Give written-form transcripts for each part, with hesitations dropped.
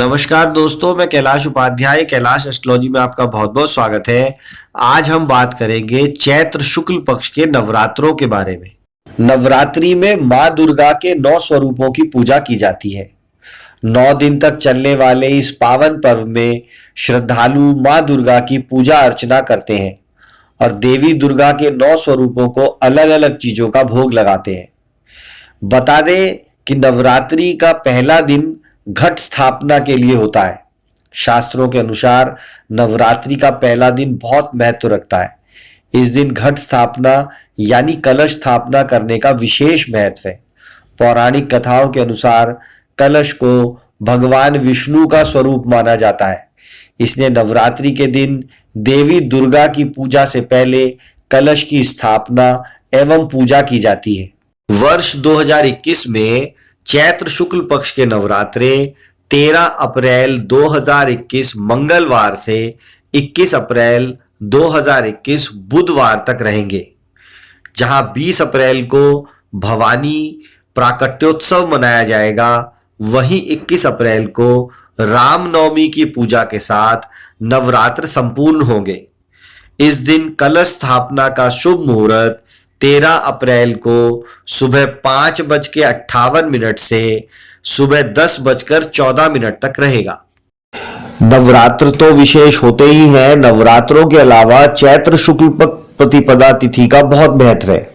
नमस्कार दोस्तों, मैं कैलाश उपाध्याय कैलाश एस्ट्रोलॉजी में आपका बहुत बहुत स्वागत है। आज हम बात करेंगे चैत्र शुक्ल पक्ष के नवरात्रों के बारे में। नवरात्रि में माँ दुर्गा के 9 स्वरूपों की पूजा की जाती है। 9 दिन तक चलने वाले इस पावन पर्व में श्रद्धालु माँ दुर्गा की पूजा अर्चना करते हैं और देवी दुर्गा के 9 स्वरूपों को अलग अलग चीजों का भोग लगाते हैं। बता दें कि नवरात्रि का पहला दिन घट स्थापना के लिए होता है। शास्त्रों के अनुसार नवरात्रि का पहला दिन बहुत महत्व रखता है। इस दिन घट स्थापना यानी कलश स्थापना करने का विशेष महत्व है। पौराणिक कथाओं के अनुसार कलश को भगवान विष्णु का स्वरूप माना जाता है, इसलिए नवरात्रि के दिन देवी दुर्गा की पूजा से पहले कलश की स्थापना एवं पूजा की जाती है। वर्ष 2021 में चैत्र शुक्ल पक्ष के नवरात्रे 13 अप्रैल 2021 मंगलवार से 21 अप्रैल 2021 बुधवार तक रहेंगे, जहां 20 अप्रैल को भवानी प्राकट्योत्सव मनाया जाएगा। वहीं 21 अप्रैल को रामनवमी की पूजा के साथ नवरात्र संपूर्ण होंगे। इस दिन कलश स्थापना का शुभ मुहूर्त 13 अप्रैल को सुबह 5:58 से सुबह 10:14 तक रहेगा। नवरात्र तो विशेष होते ही हैं। नवरात्रों के अलावा चैत्र शुक्ल प्रतिपदा तिथि का बहुत महत्व है।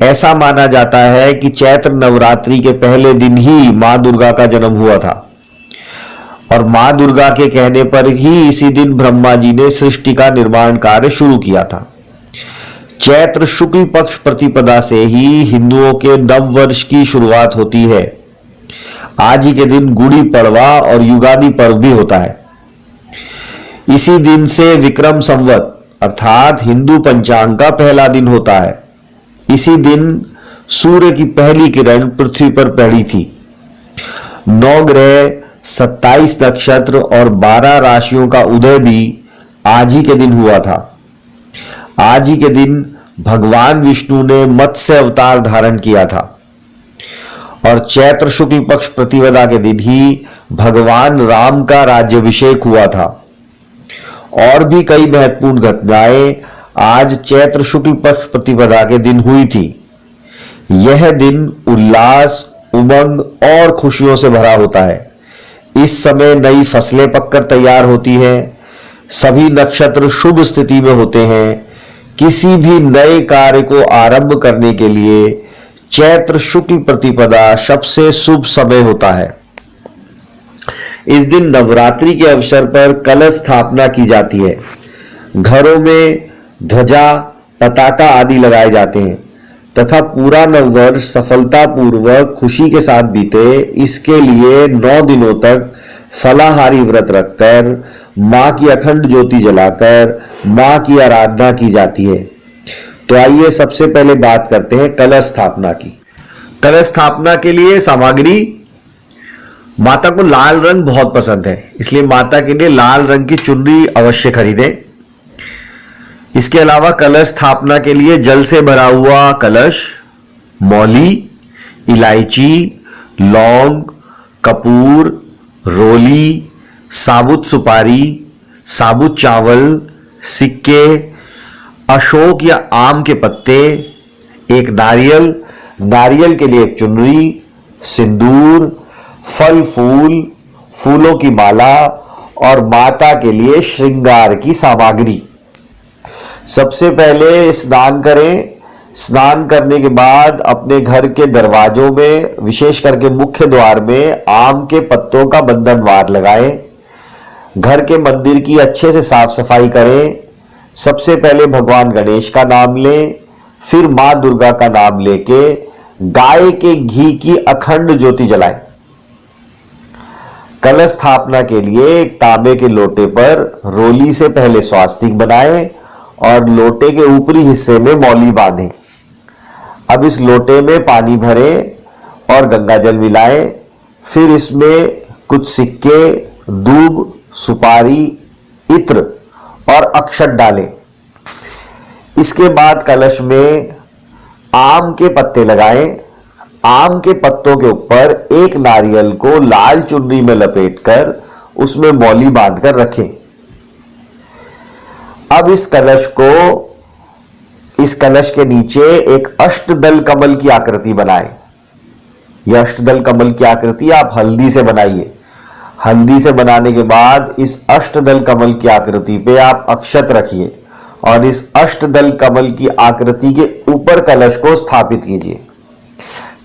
ऐसा माना जाता है कि चैत्र नवरात्रि के पहले दिन ही मां दुर्गा का जन्म हुआ था और मां दुर्गा के कहने पर ही इसी दिन ब्रह्मा जी ने सृष्टि का निर्माण कार्य शुरू किया था। चैत्र शुक्ल पक्ष प्रतिपदा से ही हिंदुओं के नव वर्ष की शुरुआत होती है। आज ही के दिन गुड़ी पड़वा और युगादि पर्व भी होता है। इसी दिन से विक्रम संवत अर्थात हिंदू पंचांग का पहला दिन होता है। इसी दिन सूर्य की पहली किरण पृथ्वी पर पड़ी थी। 9 ग्रह, 27 नक्षत्र और 12 राशियों का उदय भी आज ही के दिन हुआ था। आज ही के दिन भगवान विष्णु ने मत्स्य अवतार धारण किया था और चैत्र शुक्ल पक्ष प्रतिपदा के दिन ही भगवान राम का राज्याभिषेक हुआ था। और भी कई महत्वपूर्ण घटनाएं आज चैत्र शुक्ल पक्ष प्रतिपदा के दिन हुई थी। यह दिन उल्लास, उमंग और खुशियों से भरा होता है। इस समय नई फसलें पककर तैयार होती हैं। सभी नक्षत्र शुभ स्थिति में होते हैं। किसी भी नए कार्य को आरंभ करने के लिए चैत्र शुक्ल प्रतिपदा सबसे शुभ समय होता है। इस दिन नवरात्रि के अवसर पर कलश स्थापना की जाती है। घरों में ध्वजा, पताका आदि लगाए जाते हैं तथा पूरा नववर्ष सफलतापूर्वक खुशी के साथ बीते, इसके लिए 9 दिनों तक फलाहारी व्रत रखकर मां की अखंड ज्योति जलाकर मां की आराधना की जाती है। तो आइए सबसे पहले बात करते हैं कलश स्थापना की। कलश स्थापना के लिए सामग्री, माता को लाल रंग बहुत पसंद है, इसलिए माता के लिए लाल रंग की चुनरी अवश्य खरीदें। इसके अलावा कलश स्थापना के लिए जल से भरा हुआ कलश, मौली, इलायची, लौंग, कपूर, रोली, साबुत सुपारी, साबुत चावल, सिक्के, अशोक या आम के पत्ते, एक नारियल, नारियल के लिए एक चुनरी, सिंदूर, फल फूल, फूलों की माला और माता के लिए श्रृंगार की सामग्री। सबसे पहले स्नान करें। स्नान करने के बाद अपने घर के दरवाजों में, विशेष करके मुख्य द्वार में आम के पत्तों का बंधनवार लगाएं। घर के मंदिर की अच्छे से साफ सफाई करें। सबसे पहले भगवान गणेश का नाम लें, फिर मां दुर्गा का नाम लेके गाय के घी की अखंड ज्योति जलाएं। कलश स्थापना के लिए एक तांबे के लोटे पर रोली से पहले स्वास्तिक बनाएं और लोटे के ऊपरी हिस्से में मौली बांधें। अब इस लोटे में पानी भरें और गंगा जल मिलाएं। फिर इसमें कुछ सिक्के, दूब, सुपारी, इत्र और अक्षत डालें। इसके बाद कलश में आम के पत्ते लगाएं। आम के पत्तों के ऊपर एक नारियल को लाल चुन्नी में लपेटकर उसमें मौली बांधकर रखें। अब इस कलश के नीचे एक अष्टदल कमल की आकृति बनाएं। यह अष्टदल कमल की आकृति आप हल्दी से बनाइए। हल्दी से बनाने के बाद इस अष्टदल कमल की आकृति पे आप अक्षत रखिए और इस अष्टदल कमल की आकृति के ऊपर कलश को स्थापित कीजिए।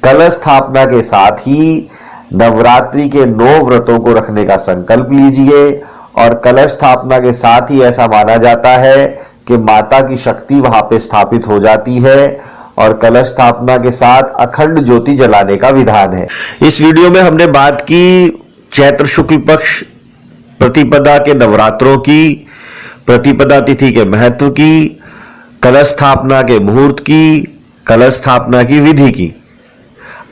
कलश स्थापना के साथ ही नवरात्रि के 9 व्रतों को रखने का संकल्प लीजिए और कलश स्थापना के साथ ही ऐसा माना जाता है कि माता की शक्ति वहां पे स्थापित हो जाती है और कलश स्थापना के साथ अखंड ज्योति जलाने का विधान है। इस वीडियो में हमने बात की चैत्र शुक्ल पक्ष प्रतिपदा के नवरात्रों की, प्रतिपदा तिथि के महत्व की, कलश स्थापना के मुहूर्त की, कलश स्थापना की विधि की।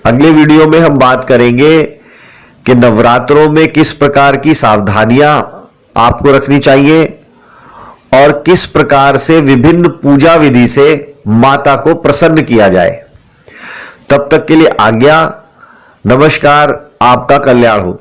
अगले वीडियो में हम बात करेंगे कि नवरात्रों में किस प्रकार की सावधानियां आपको रखनी चाहिए और किस प्रकार से विभिन्न पूजा विधि से माता को प्रसन्न किया जाए। तब तक के लिए आज्ञा। नमस्कार। आपका कल्याण हो।